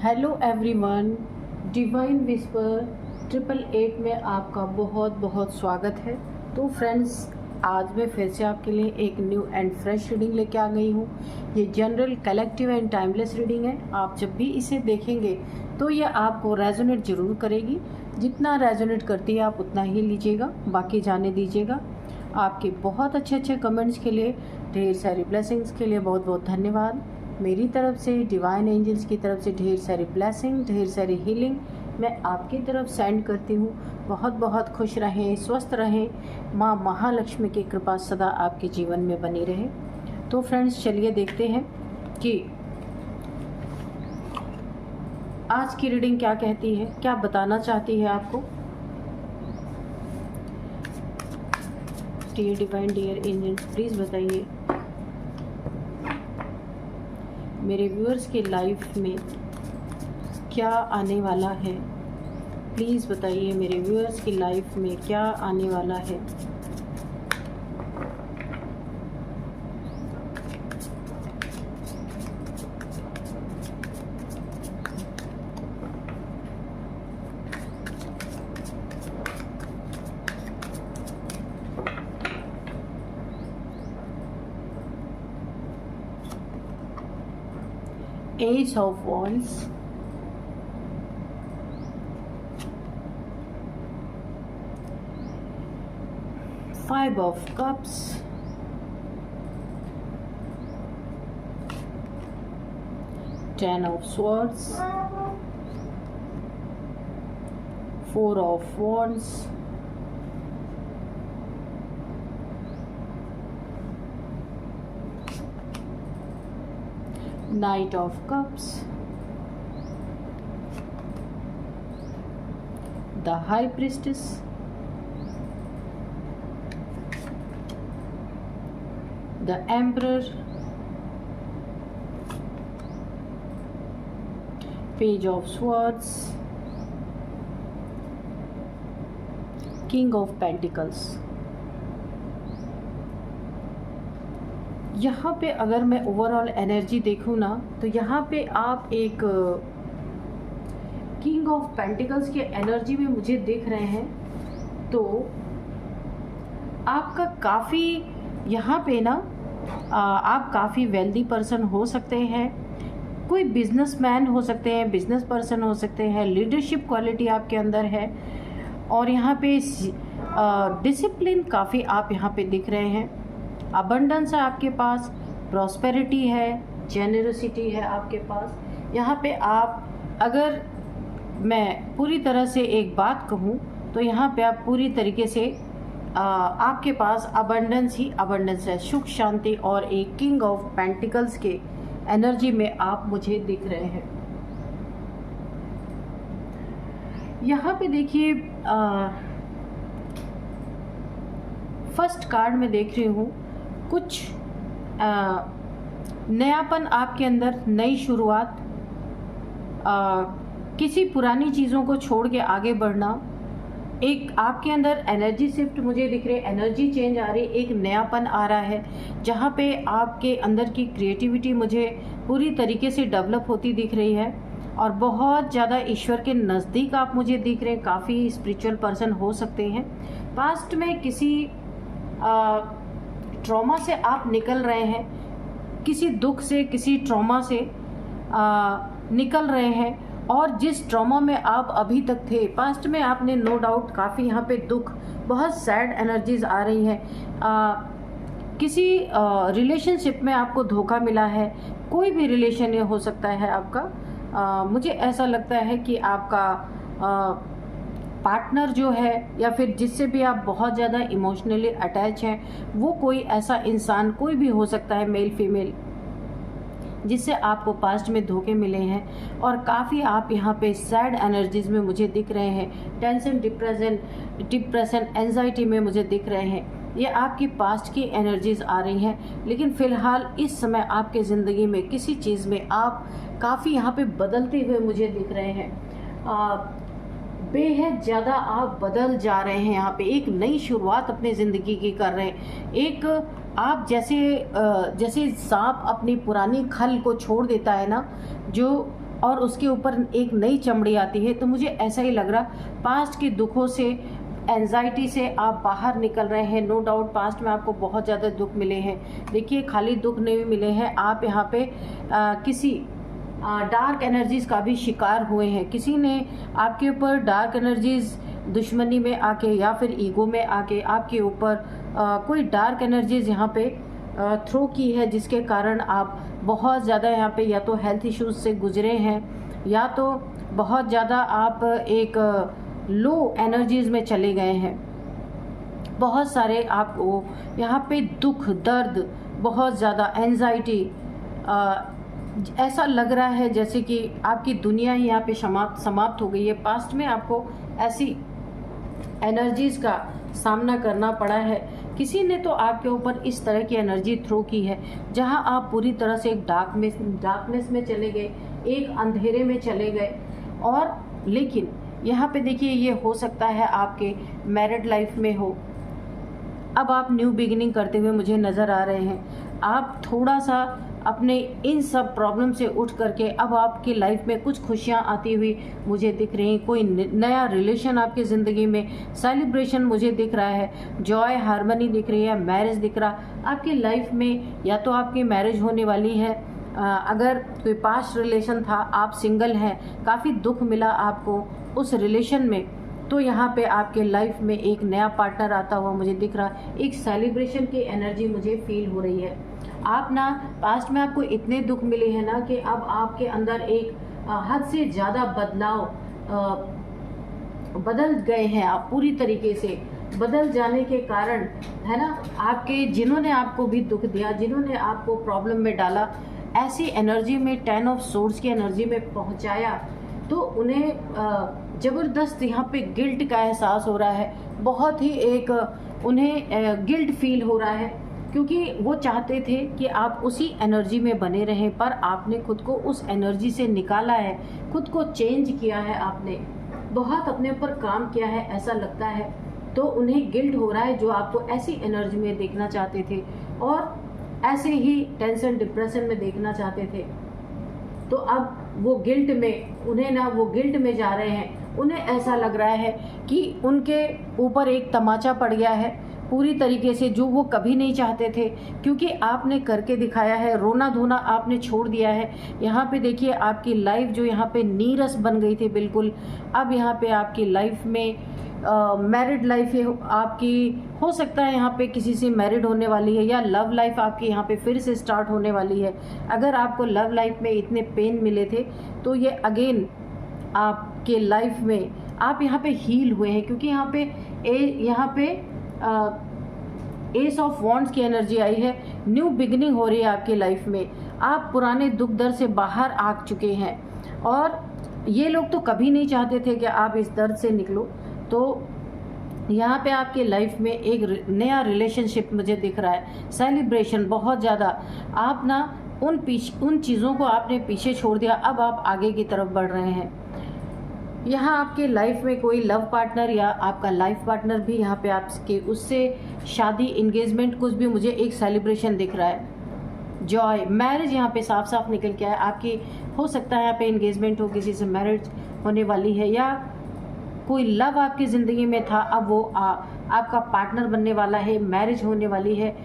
Hello everyone, divine whisper 888 में आपका बहुत बहुत स्वागत है। तो फ्रेंड्स, आज मैं फिर से आपके लिए एक न्यू एंड फ्रेश रीडिंग लेके आ गई हूँ। ये general, collective and timeless reading है। आप जब भी इसे देखेंगे तो ये आपको रेजोनेट ज़रूर करेगी। जितना रेजोनेट करती है आप उतना ही लीजिएगा, बाकी जाने दीजिएगा। आपके बहुत अच्छे अच्छे कमेंट्स के लिए, ढेर सारी ब्लेसिंग्स के लिए बहुत बहुत धन्यवाद। मेरी तरफ से, डिवाइन एंजल्स की तरफ से ढेर सारी ब्लेसिंग, ढेर सारी हीलिंग मैं आपकी तरफ सेंड करती हूँ। बहुत बहुत खुश रहें, स्वस्थ रहें। माँ महालक्ष्मी की कृपा सदा आपके जीवन में बनी रहे। तो फ्रेंड्स, चलिए देखते हैं कि आज की रीडिंग क्या कहती है, क्या बताना चाहती है आपको। Dear divine, dear angels, please बताइए मेरे व्यूअर्स के लाइफ में क्या आने वाला है। प्लीज़ बताइए मेरे व्यूअर्स की लाइफ में क्या आने वाला है। Ace of Wands, Five of Cups, Ten of Swords, Four of Wands, Knight of Cups, the High Priestess, the Emperor, Page of Swords, King of Pentacles। यहाँ पे अगर मैं ओवरऑल एनर्जी देखूँ ना, तो यहाँ पे आप एक किंग ऑफ पेंटिकल्स के एनर्जी में मुझे दिख रहे हैं। तो आपका काफ़ी यहाँ पे ना आप काफ़ी वेल्दी पर्सन हो सकते हैं, कोई बिजनेसमैन हो सकते हैं, बिजनेस पर्सन हो सकते हैं, लीडरशिप क्वालिटी आपके अंदर है। और यहाँ पे डिसिप्लिन काफ़ी आप यहाँ पे दिख रहे हैं। अबंडेंस है आपके पास, प्रॉस्पेरिटी है, जेनरसिटी है आपके पास। यहाँ पे आप, अगर मैं पूरी तरह से एक बात कहूँ तो यहाँ पे आप पूरी तरीके से आपके पास अबंडेंस ही अबंडेंस है, सुख शांति और एक किंग ऑफ पेंटिकल्स के एनर्जी में आप मुझे दिख रहे हैं। यहाँ पे देखिए, फर्स्ट कार्ड में देख रही हूँ कुछ नयापन आपके अंदर, नई शुरुआत, किसी पुरानी चीज़ों को छोड़ के आगे बढ़ना। एक आपके अंदर एनर्जी शिफ्ट मुझे दिख रही है, एनर्जी चेंज आ रही है, एक नयापन आ रहा है जहाँ पे आपके अंदर की क्रिएटिविटी मुझे पूरी तरीके से डेवलप होती दिख रही है। और बहुत ज़्यादा ईश्वर के नज़दीक आप मुझे दिख रहे हैं, काफ़ी स्पिरिचुअल पर्सन हो सकते हैं। पास्ट में किसी ट्रॉमा से आप निकल रहे हैं, किसी दुख से, किसी ट्रॉमा से निकल रहे हैं। और जिस ट्रॉमा में आप अभी तक थे पास्ट में, आपने नो डाउट काफ़ी यहाँ पे दुख, बहुत सैड एनर्जीज आ रही हैं। किसी रिलेशनशिप में आपको धोखा मिला है, कोई भी रिलेशन ये हो सकता है आपका। मुझे ऐसा लगता है कि आपका पार्टनर जो है, या फिर जिससे भी आप बहुत ज़्यादा इमोशनली अटैच हैं, वो कोई ऐसा इंसान, कोई भी हो सकता है, मेल फीमेल, जिससे आपको पास्ट में धोखे मिले हैं। और काफ़ी आप यहाँ पे सैड एनर्जीज में मुझे दिख रहे हैं, टेंशन, डिप्रेशन, एंजाइटी में मुझे दिख रहे हैं। ये आपकी पास्ट की एनर्जीज आ रही हैं। लेकिन फ़िलहाल इस समय आपके ज़िंदगी में किसी चीज़ में आप काफ़ी यहाँ पे बदलते हुए मुझे दिख रहे हैं। बेहद ज़्यादा आप बदल जा रहे हैं। यहाँ पे एक नई शुरुआत अपनी ज़िंदगी की कर रहे हैं। एक आप जैसे सांप अपनी पुरानी खल को छोड़ देता है ना, जो और उसके ऊपर एक नई चमड़ी आती है। तो मुझे ऐसा ही लग रहा, पास्ट के दुखों से, एंजाइटी से आप बाहर निकल रहे हैं। नो डाउट पास्ट में आपको बहुत ज़्यादा दुख मिले हैं। देखिए, खाली दुख नहीं मिले हैं, आप यहाँ पे किसी डार्क एनर्जीज़ का भी शिकार हुए हैं। किसी ने आपके ऊपर डार्क एनर्जीज़ दुश्मनी में आके या फिर ईगो में आके आपके ऊपर कोई डार्क एनर्जीज़ यहाँ पे थ्रो की है, जिसके कारण आप बहुत ज़्यादा यहाँ पे या तो हेल्थ इश्यूज से गुजरे हैं, या तो बहुत ज़्यादा आप एक लो एनर्जीज़ में चले गए हैं। बहुत सारे आपको यहाँ पे दुख, दर्द, बहुत ज़्यादा एंजाइटी, ऐसा लग रहा है जैसे कि आपकी दुनिया ही यहाँ पे समाप्त हो गई है। पास्ट में आपको ऐसी एनर्जीज़ का सामना करना पड़ा है। किसी ने तो आपके ऊपर इस तरह की एनर्जी थ्रो की है जहां आप पूरी तरह से एक डार्कनेस में चले गए, एक अंधेरे में चले गए। और लेकिन यहाँ पे देखिए, ये हो सकता है आपके मैरिड लाइफ में हो। अब आप न्यू बिगिनिंग करते हुए मुझे नज़र आ रहे हैं। आप थोड़ा सा अपने इन सब प्रॉब्लम से उठ करके अब आपकी लाइफ में कुछ खुशियाँ आती हुई मुझे दिख रही हैं। कोई नया रिलेशन आपकी ज़िंदगी में, सेलिब्रेशन मुझे दिख रहा है, जॉय, हार्मनी दिख रही है, मैरिज दिख रहा आपकी लाइफ में। या तो आपकी मैरिज होने वाली है, अगर कोई पास्ट रिलेशन था, आप सिंगल हैं, काफ़ी दुख मिला आपको उस रिलेशन में, तो यहाँ पे आपके लाइफ में एक नया पार्टनर आता हुआ मुझे दिख रहा। एक सेलिब्रेशन की एनर्जी मुझे फील हो रही है। आप ना, पास्ट में आपको इतने दुख मिले हैं ना कि अब आपके अंदर एक हद से ज़्यादा बदलाव, बदल गए हैं आप पूरी तरीके से। बदल जाने के कारण है ना, आपके जिन्होंने आपको भी दुख दिया, जिन्होंने आपको प्रॉब्लम में डाला, ऐसी एनर्जी में 10 ऑफ सोर्ड्स की एनर्जी में पहुंचाया, तो उन्हें ज़बरदस्त यहाँ पे गिल्ट का एहसास हो रहा है। बहुत ही एक उन्हें गिल्ट फील हो रहा है, क्योंकि वो चाहते थे कि आप उसी एनर्जी में बने रहें, पर आपने खुद को उस एनर्जी से निकाला है, खुद को चेंज किया है, आपने बहुत अपने ऊपर काम किया है ऐसा लगता है। तो उन्हें गिल्ट हो रहा है, जो आपको ऐसी एनर्जी में देखना चाहते थे और ऐसे ही टेंशन, डिप्रेशन में देखना चाहते थे। तो अब वो गिल्ट में, उन्हें ना वो गिल्ट में जा रहे हैं। उन्हें ऐसा लग रहा है कि उनके ऊपर एक तमाचा पड़ गया है पूरी तरीके से, जो वो कभी नहीं चाहते थे, क्योंकि आपने करके दिखाया है। रोना धोना आपने छोड़ दिया है। यहाँ पे देखिए, आपकी लाइफ जो यहाँ पे नीरस बन गई थी बिल्कुल, अब यहाँ पे आपकी लाइफ में मैरिड लाइफ है आपकी, हो सकता है यहाँ पे किसी से मैरिड होने वाली है, या लव लाइफ आपकी यहाँ पे फिर से स्टार्ट होने वाली है। अगर आपको लव लाइफ में इतने पेन मिले थे, तो ये अगेन आपके लाइफ में आप यहाँ पे हील हुए हैं, क्योंकि यहाँ पे एस ऑफ वॉन्ड्स की एनर्जी आई है। न्यू बिगिनिंग हो रही है आपकी लाइफ में। आप पुराने दुख दर्द से बाहर आ चुके हैं, और ये लोग तो कभी नहीं चाहते थे कि आप इस दर्द से निकलो। तो यहाँ पे आपके लाइफ में एक नया रिलेशनशिप मुझे दिख रहा है। सेलिब्रेशन बहुत ज़्यादा, आप ना उन चीज़ों को आपने पीछे छोड़ दिया, अब आप आगे की तरफ बढ़ रहे हैं। यहाँ आपके लाइफ में कोई लव पार्टनर या आपका लाइफ पार्टनर भी यहाँ पे आपके, उससे शादी, इंगेजमेंट, कुछ भी मुझे एक सेलिब्रेशन दिख रहा है। जॉय, मैरिज यहाँ पे साफ साफ निकल के आया आपकी। हो सकता है यहाँ पे इंगेजमेंट हो, किसी से मैरिज होने वाली है, या कोई लव आपकी ज़िंदगी में था, अब वो आपका पार्टनर बनने वाला है, मैरिज होने वाली है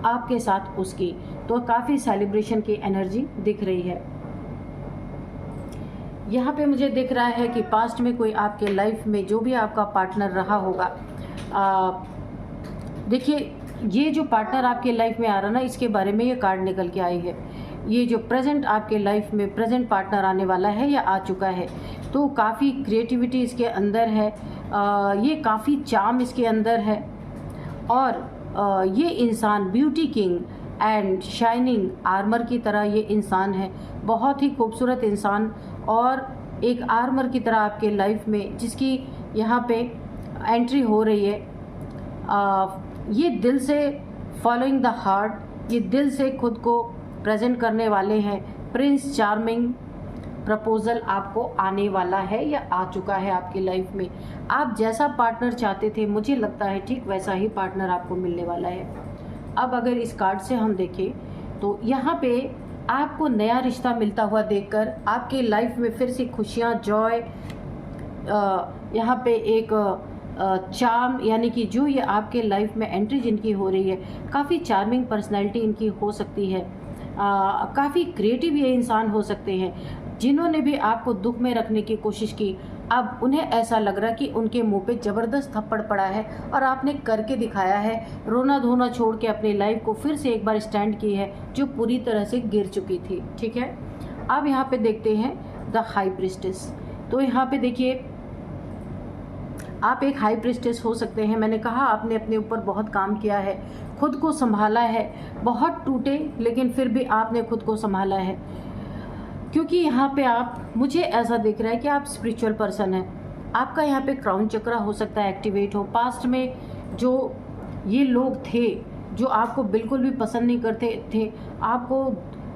आपके साथ उसकी। तो काफ़ी सेलिब्रेशन की एनर्जी दिख रही है। यहाँ पे मुझे दिख रहा है कि पास्ट में कोई आपके लाइफ में जो भी आपका पार्टनर रहा होगा, देखिए ये जो पार्टनर आपके लाइफ में आ रहा ना, इसके बारे में ये कार्ड निकल के आई है। ये जो प्रेजेंट आपके लाइफ में प्रेजेंट पार्टनर आने वाला है या आ चुका है, तो काफ़ी क्रिएटिविटी इसके अंदर है, ये काफ़ी चार्म इसके अंदर है, और ये इंसान beauty king and shining armour की तरह ये इंसान है। बहुत ही खूबसूरत इंसान, और एक आर्मर की तरह आपके लाइफ में जिसकी यहाँ पे एंट्री हो रही है। ये दिल से फॉलोइंग द हार्ट, ये दिल से खुद को प्रेजेंट करने वाले हैं। प्रिंस चार्मिंग प्रपोजल आपको आने वाला है या आ चुका है आपकी लाइफ में। आप जैसा पार्टनर चाहते थे, मुझे लगता है ठीक वैसा ही पार्टनर आपको मिलने वाला है। अब अगर इस कार्ड से हम देखें, तो यहाँ पे आपको नया रिश्ता मिलता हुआ देखकर आपकी लाइफ में फिर से खुशियाँ, जॉय, यहाँ पे एक चार्म, यानी कि जो ये आपके लाइफ में एंट्री जिनकी हो रही है, काफ़ी चार्मिंग पर्सनैलिटी इनकी हो सकती है। काफ़ी क्रिएटिव ये इंसान हो सकते हैं। जिन्होंने भी आपको दुख में रखने की कोशिश की, अब उन्हें ऐसा लग रहा कि उनके मुंह पे ज़बरदस्त थप्पड़ पड़ा है और आपने करके दिखाया है। रोना धोना छोड़ के अपनी लाइफ को फिर से एक बार स्टैंड की है, जो पूरी तरह से गिर चुकी थी। ठीक है, अब यहाँ पे देखते हैं द हाई प्रीस्टेस। तो यहाँ पे देखिए, आप एक हाई प्रीस्टेस हो सकते हैं। मैंने कहा आपने अपने ऊपर बहुत काम किया है, खुद को संभाला है, बहुत टूटे लेकिन फिर भी आपने खुद को संभाला है। क्योंकि यहाँ पे आप, मुझे ऐसा दिख रहा है कि आप स्पिरिचुअल पर्सन हैं। आपका यहाँ पे क्राउन चक्रा हो सकता है एक्टिवेट हो। पास्ट में जो ये लोग थे जो आपको बिल्कुल भी पसंद नहीं करते थे, आपको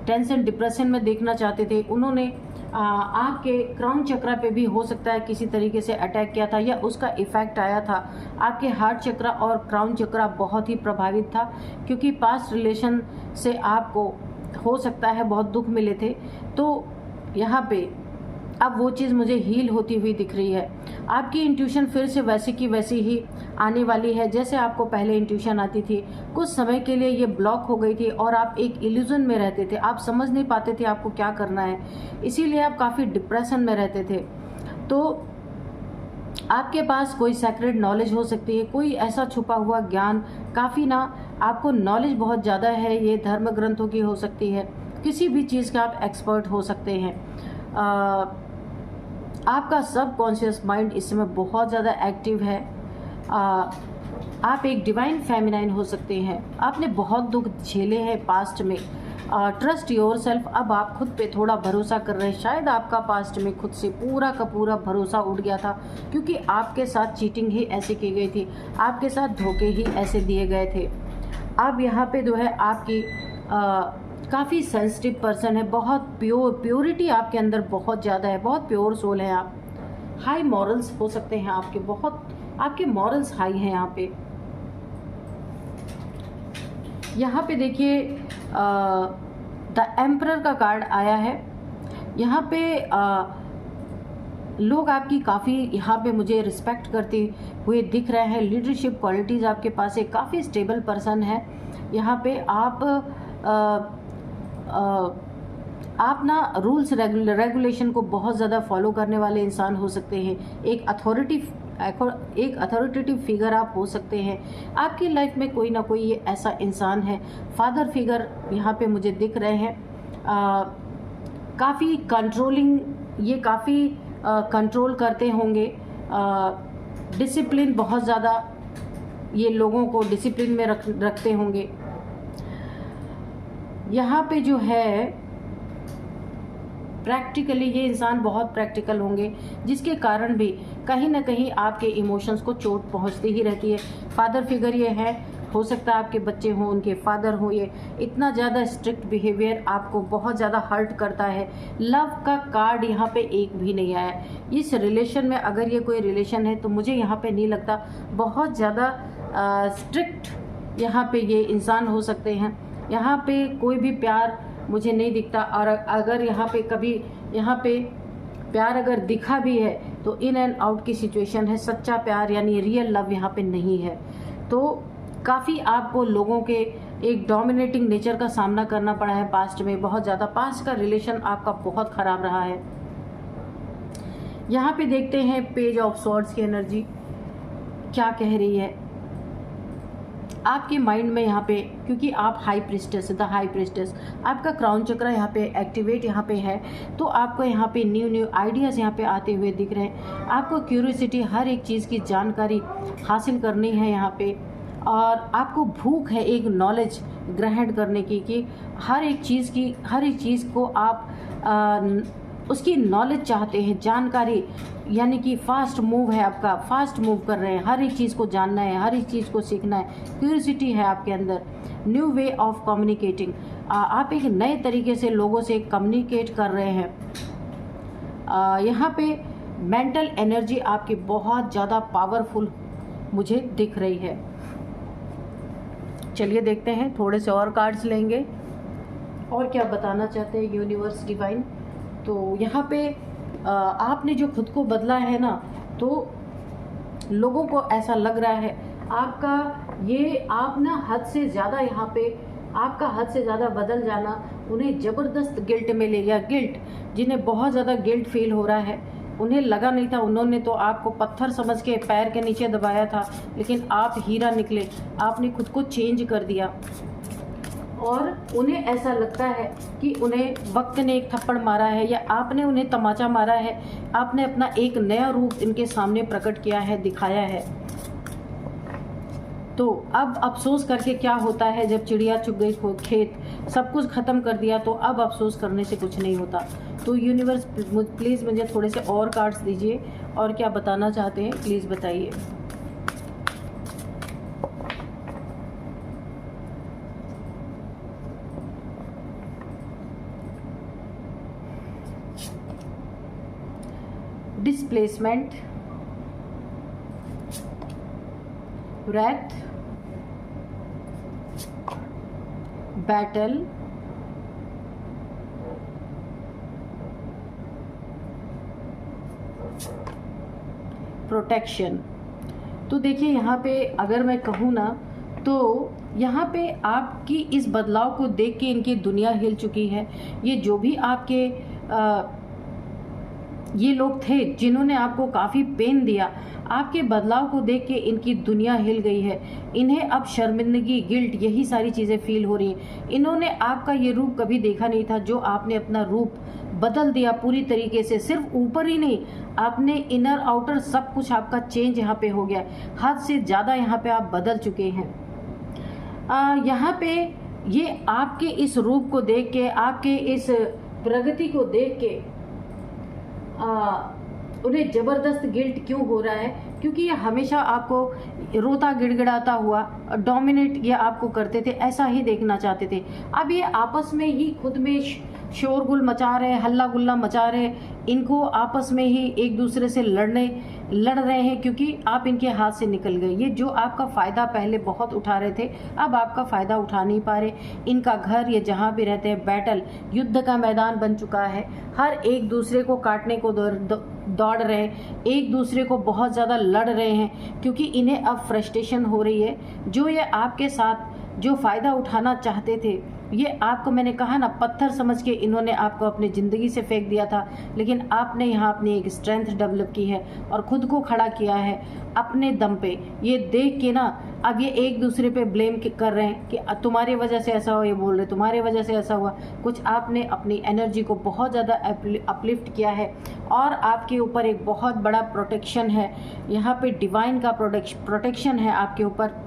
टेंशन डिप्रेशन में देखना चाहते थे, उन्होंने आपके क्राउन चक्रा पे भी हो सकता है किसी तरीके से अटैक किया था या उसका इफ़ेक्ट आया था। आपके हार्ट चक्रा और क्राउन चक्रा बहुत ही प्रभावित था, क्योंकि पास्ट रिलेशन से आपको हो सकता है बहुत दुख मिले थे। तो यहाँ पे अब वो चीज़ मुझे हील होती हुई दिख रही है। आपकी इंट्यूशन फिर से वैसी की वैसी ही आने वाली है जैसे आपको पहले इंट्यूशन आती थी। कुछ समय के लिए ये ब्लॉक हो गई थी और आप एक इल्यूजन में रहते थे, आप समझ नहीं पाते थे आपको क्या करना है, इसीलिए आप काफ़ी डिप्रेशन में रहते थे। तो आपके पास कोई सेक्रेट नॉलेज हो सकती है, कोई ऐसा छुपा हुआ ज्ञान, काफ़ी ना आपको नॉलेज बहुत ज़्यादा है, ये धर्म ग्रंथों की हो सकती है, किसी भी चीज़ का आप एक्सपर्ट हो सकते हैं। आपका सब कॉन्शियस माइंड इस समय बहुत ज़्यादा एक्टिव है। आप एक डिवाइन फेमिनाइन हो सकते हैं। आपने बहुत दुख झेले हैं पास्ट में। ट्रस्ट योर सेल्फ, अब आप खुद पे थोड़ा भरोसा कर रहे हैं। शायद आपका पास्ट में खुद से पूरा का पूरा भरोसा उठ गया था, क्योंकि आपके साथ चीटिंग ही ऐसे की गई थी, आपके साथ धोखे ही ऐसे दिए गए थे। अब यहाँ पे जो है आपकी काफ़ी सेंसिटिव पर्सन है, बहुत प्योरिटी आपके अंदर बहुत ज़्यादा है, बहुत प्योर सोल है आप। हाई मॉरल्स हो सकते हैं आपके, बहुत आपके मॉरल्स हाई हैं यहाँ पे। यहाँ पे देखिए द एम्परर का कार्ड आया है। यहाँ पे लोग आपकी काफ़ी यहाँ पे मुझे रिस्पेक्ट करते हुए दिख रहे हैं। लीडरशिप क्वालिटीज़ आपके पास एक काफ़ी स्टेबल पर्सन है। यहाँ पे आप ना रूल्स रेगुलेशन को बहुत ज़्यादा फॉलो करने वाले इंसान हो सकते हैं। एक अथॉरिटेटिव फिगर आप हो सकते हैं। आपकी लाइफ में कोई ना कोई ये ऐसा इंसान है, फादर फिगर यहाँ पे मुझे दिख रहे हैं। काफ़ी कंट्रोलिंग, ये काफ़ी कंट्रोल करते होंगे। डिसिप्लिन बहुत ज़्यादा, ये लोगों को डिसिप्लिन में रखते होंगे। यहाँ पे जो है प्रैक्टिकली ये इंसान बहुत प्रैक्टिकल होंगे, जिसके कारण भी कहीं ना कहीं आपके इमोशंस को चोट पहुँचती ही रहती है। फादर फिगर ये है, हो सकता है आपके बच्चे हों, उनके फादर हो, ये इतना ज़्यादा स्ट्रिक्ट बिहेवियर आपको बहुत ज़्यादा हर्ट करता है। लव का कार्ड यहाँ पे एक भी नहीं आया। इस रिलेशन में अगर ये कोई रिलेशन है तो मुझे यहाँ पे नहीं लगता, बहुत ज़्यादा स्ट्रिक्ट यहाँ पे ये इंसान हो सकते हैं। यहाँ पे कोई भी प्यार मुझे नहीं दिखता, और अगर यहाँ पे कभी यहाँ पे प्यार अगर दिखा भी है तो इन एंड आउट की सिचुएशन है। सच्चा प्यार यानी रियल लव यहाँ पे नहीं है। तो काफ़ी आपको लोगों के एक डोमिनेटिंग नेचर का सामना करना पड़ा है पास्ट में, बहुत ज़्यादा। पास्ट का रिलेशन आपका बहुत ख़राब रहा है। यहाँ पे देखते हैं पेज ऑफ स्वॉर्ड्स की एनर्जी क्या कह रही है आपके माइंड में। यहाँ पे क्योंकि आप high priestess, the high priestess, आपका क्राउन चक्रा यहाँ पे एक्टिवेट यहाँ पे है, तो आपको यहाँ पे न्यू आइडियाज़ यहाँ पे आते हुए दिख रहे हैं। आपको क्यूरियोसिटी, हर एक चीज़ की जानकारी हासिल करनी है यहाँ पे, और आपको भूख है एक नॉलेज ग्रहण करने की, कि हर एक चीज़ को आप उसकी नॉलेज चाहते हैं, जानकारी, यानी कि फास्ट मूव है आपका, फास्ट मूव कर रहे हैं, हर एक चीज़ को जानना है, हर एक चीज़ को सीखना है, क्यूरियोसिटी है आपके अंदर। न्यू वे ऑफ कम्युनिकेटिंग, आप एक नए तरीके से लोगों से कम्युनिकेट कर रहे हैं। यहाँ पे मेंटल एनर्जी आपकी बहुत ज़्यादा पावरफुल मुझे दिख रही है। चलिए देखते हैं, थोड़े से और कार्ड्स लेंगे। और क्या बताना चाहते हैं यूनिवर्स डिवाइन। तो यहाँ पे आपने जो खुद को बदला है ना, तो लोगों को ऐसा लग रहा है आपका ये आप ना हद से ज़्यादा यहाँ पे आपका हद से ज़्यादा बदल जाना उन्हें ज़बरदस्त गिल्ट में ले गया। गिल्ट, जिन्हें बहुत ज़्यादा गिल्ट फील हो रहा है, उन्हें लगा नहीं था, उन्होंने तो आपको पत्थर समझ के पैर के नीचे दबाया था, लेकिन आप हीरा निकले। आपने खुद को चेंज कर दिया और उन्हें ऐसा लगता है कि उन्हें वक्त ने एक थप्पड़ मारा है या आपने उन्हें तमाचा मारा है। आपने अपना एक नया रूप इनके सामने प्रकट किया है, दिखाया है। तो अब अफसोस करके क्या होता है, जब चिड़िया चुग गई खेत, सब कुछ ख़त्म कर दिया, तो अब अफसोस करने से कुछ नहीं होता। तो यूनिवर्स प्लीज़ मुझे थोड़े से और कार्ड्स दीजिए, और क्या बताना चाहते हैं प्लीज़ बताइए। Displacement, wrath, battle, protection. तो देखिए यहाँ पे अगर मैं कहूँ ना, तो यहाँ पे आपकी इस बदलाव को देख के इनकी दुनिया हिल चुकी है। ये जो भी आपके ये लोग थे जिन्होंने आपको काफ़ी पेन दिया, आपके बदलाव को देख के इनकी दुनिया हिल गई है। इन्हें अब शर्मिंदगी, गिल्ट, यही सारी चीज़ें फील हो रही हैं। इन्होंने आपका ये रूप कभी देखा नहीं था, जो आपने अपना रूप बदल दिया पूरी तरीके से। सिर्फ ऊपर ही नहीं, आपने इनर आउटर सब कुछ आपका चेंज यहाँ पे हो गया। हद से ज़्यादा यहाँ पे आप बदल चुके हैं। यहाँ पे ये आपके इस रूप को देख के, आपके इस प्रगति को देख के उन्हें ज़बरदस्त गिल्ट क्यों हो रहा है, क्योंकि ये हमेशा आपको रोता गिड़गिड़ाता हुआ डोमिनेट ये आपको करते थे, ऐसा ही देखना चाहते थे। अब ये आपस में ही खुद में शोरगुल मचा रहे, हल्ला गुल्ला मचा रहे, इनको आपस में ही एक दूसरे से लड़ रहे हैं, क्योंकि आप इनके हाथ से निकल गए। ये जो आपका फ़ायदा पहले बहुत उठा रहे थे, अब आपका फ़ायदा उठा नहीं पा रहे। इनका घर, ये जहाँ भी रहते हैं, बैटल, युद्ध का मैदान बन चुका है। हर एक दूसरे को काटने को दौड़ रहे हैं, एक दूसरे को बहुत ज़्यादा लड़ रहे हैं, क्योंकि इन्हें अब फ्रस्ट्रेशन हो रही है। जो ये आपके साथ जो फ़ायदा उठाना चाहते थे, ये आपको मैंने कहा ना, पत्थर समझ के इन्होंने आपको अपनी ज़िंदगी से फेंक दिया था, लेकिन आपने यहाँ अपनी एक स्ट्रेंथ डेवलप की है और ख़ुद को खड़ा किया है अपने दम पे। ये देख के ना अब ये एक दूसरे पे ब्लेम कर रहे हैं कि तुम्हारी वजह से ऐसा हुआ, ये बोल रहे तुम्हारी वजह से ऐसा हुआ। कुछ आपने अपनी एनर्जी को बहुत ज़्यादा अपलिफ्ट किया है और आपके ऊपर एक बहुत बड़ा प्रोटेक्शन है। यहाँ पे डिवाइन का प्रोटेक्शन है आपके ऊपर।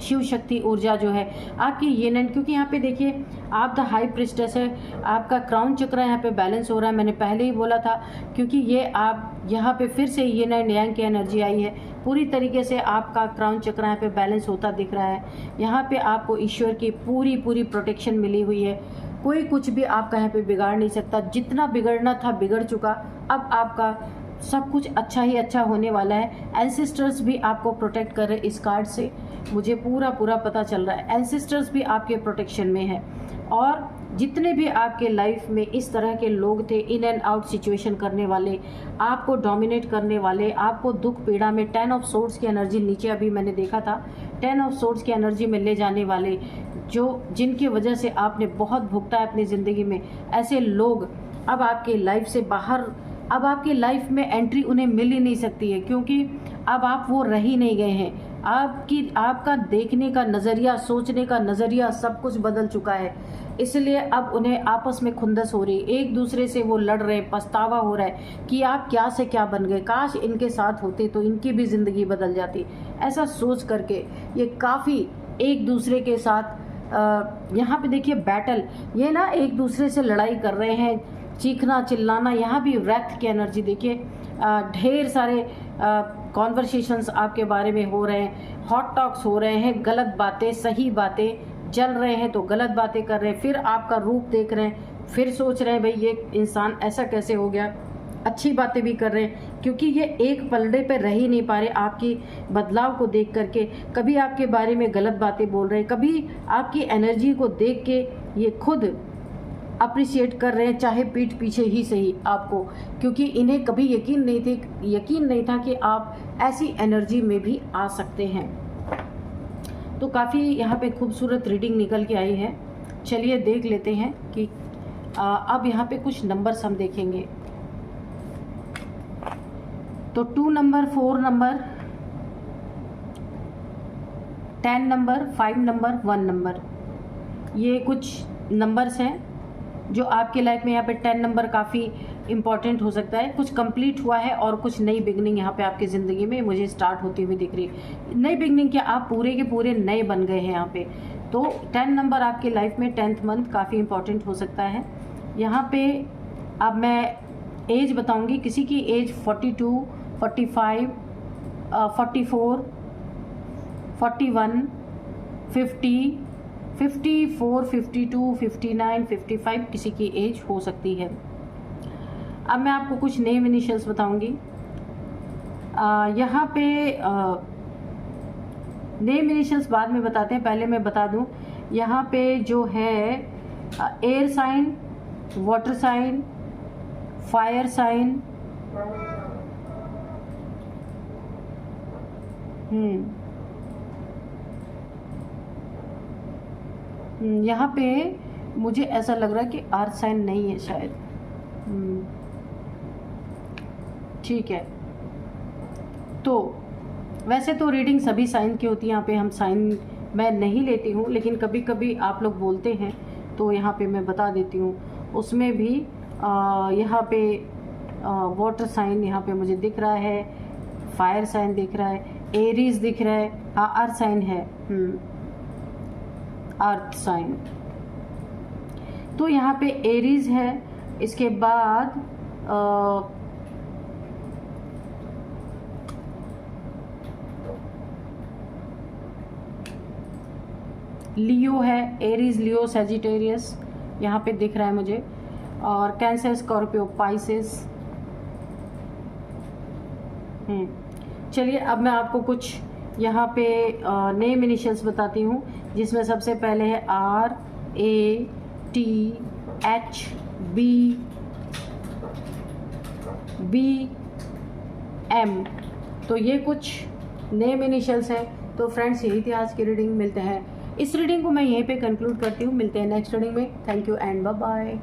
शिव शक्ति ऊर्जा जो है आपकी येन एंड, क्योंकि यहाँ पे देखिए आप द हाई प्रिस्टेस है, आपका क्राउन चक्र यहाँ पे बैलेंस हो रहा है। मैंने पहले ही बोला था, क्योंकि ये आप यहाँ पे फिर से येन एंड यांग की एनर्जी आई है। पूरी तरीके से आपका क्राउन चक्र यहाँ पे बैलेंस होता दिख रहा है। यहाँ पे आपको ईश्वर की पूरी प्रोटेक्शन मिली हुई है। कोई कुछ भी आपका यहाँ पे बिगाड़ नहीं सकता। जितना बिगड़ना था बिगड़ चुका, अब आपका सब कुछ अच्छा ही अच्छा होने वाला है। एंसेस्टर्स भी आपको प्रोटेक्ट कर रहे हैं। इस कार्ड से मुझे पूरा पता चल रहा है, एंसेस्टर्स भी आपके प्रोटेक्शन में है। और जितने भी आपके लाइफ में इस तरह के लोग थे, इन एंड आउट सिचुएशन करने वाले, आपको डोमिनेट करने वाले, आपको दुख पीड़ा में 10 ऑफ सोर्ड्स की एनर्जी, नीचे अभी मैंने देखा था 10 ऑफ सोर्ड्स की एनर्जी में ले जाने वाले, जिनकी वजह से आपने बहुत भुगता है अपनी ज़िंदगी में, ऐसे लोग अब आपके लाइफ से बाहर, अब आपकी लाइफ में एंट्री उन्हें मिल ही नहीं सकती है, क्योंकि अब आप वो रह ही नहीं गए हैं। आपका देखने का नज़रिया, सोचने का नज़रिया सब कुछ बदल चुका है। इसलिए अब उन्हें आपस में खुंदस हो रही है, एक दूसरे से वो लड़ रहे हैं, पछतावा हो रहा है कि आप क्या से क्या बन गए, काश इनके साथ होते तो इनकी भी ज़िंदगी बदल जाती। ऐसा सोच करके ये काफ़ी एक दूसरे के साथ यहाँ पे देखिए बैटल, ये ना एक दूसरे से लड़ाई कर रहे हैं, चीखना चिल्लाना। यहाँ भी रैथ की एनर्जी देखिए, ढेर सारे कॉन्वर्सेशंस आपके बारे में हो रहे हैं, हॉट टॉक्स हो रहे हैं, गलत बातें, सही बातें, जल रहे हैं तो गलत बातें कर रहे हैं, फिर आपका रूप देख रहे हैं, फिर सोच रहे हैं भाई ये इंसान ऐसा कैसे हो गया, अच्छी बातें भी कर रहे हैं, क्योंकि ये एक पलड़े पे रह ही नहीं पा रहे आपकी बदलाव को देख करके। कभी आपके बारे में गलत बातें बोल रहे हैं, कभी आपकी एनर्जी को देख के ये खुद अप्रिशिएट कर रहे हैं, चाहे पीठ पीछे ही सही आपको, क्योंकि इन्हें कभी यकीन नहीं था कि आप ऐसी एनर्जी में भी आ सकते हैं। तो काफ़ी यहाँ पे खूबसूरत रीडिंग निकल के आई है। चलिए देख लेते हैं कि अब यहाँ पे कुछ नंबर्स हम देखेंगे। तो 2 number, 4 number, 10 number, 5 number, 1 number, ये कुछ नंबर्स हैं जो आपके लाइफ में यहाँ पे 10 नंबर काफ़ी इम्पॉर्टेंट हो सकता है। कुछ कंप्लीट हुआ है और कुछ नई बिगनिंग यहाँ पे आपकी ज़िंदगी में मुझे स्टार्ट होती हुई दिख रही है। नई बिगनिंग क्या, आप पूरे के पूरे नए बन गए हैं यहाँ पे। तो 10 नंबर आपके लाइफ में 10th मंथ काफ़ी इम्पॉर्टेंट हो सकता है। यहाँ पे अब मैं एज बताऊँगी, किसी की एज 42, 45, 44, 41, 50, 54, 52, 59, 55 किसी की एज हो सकती है। अब मैं आपको कुछ नेम इनिशियल्स बताऊंगी। यहाँ पे नेम इनिशियल्स बाद में बताते हैं, पहले मैं बता दूं यहाँ पे जो है air sign, water sign, fire sign, यहाँ पे मुझे ऐसा लग रहा है कि अर्थ साइन नहीं है शायद। ठीक है, तो वैसे तो रीडिंग सभी साइन की होती है, यहाँ पे हम साइन मैं नहीं लेती हूँ, लेकिन कभी कभी आप लोग बोलते हैं तो यहाँ पे मैं बता देती हूँ। उसमें भी यहाँ पे वाटर साइन यहाँ पे मुझे दिख रहा है, फायर साइन दिख रहा है, एरीज दिख रहा है, हाँ अर्थ साइन है, अर्थ साइन। तो यहाँ पे एरीज है, इसके बाद लियो है, एरीज, लियो, सैजिटेरियस यहाँ पे दिख रहा है मुझे, और कैंसर, स्कॉर्पियो, पाइसेस। चलिए अब मैं आपको कुछ यहाँ पे नेम इनिशियल्स बताती हूँ, जिसमें सबसे पहले है RATHBM। तो ये कुछ नेम इनिशियल्स हैं। तो फ्रेंड्स यही थी आज की रीडिंग। मिलते हैं, इस रीडिंग को मैं यहीं पे कंक्लूड करती हूँ। मिलते हैं नेक्स्ट रीडिंग में। Thank you and bye bye.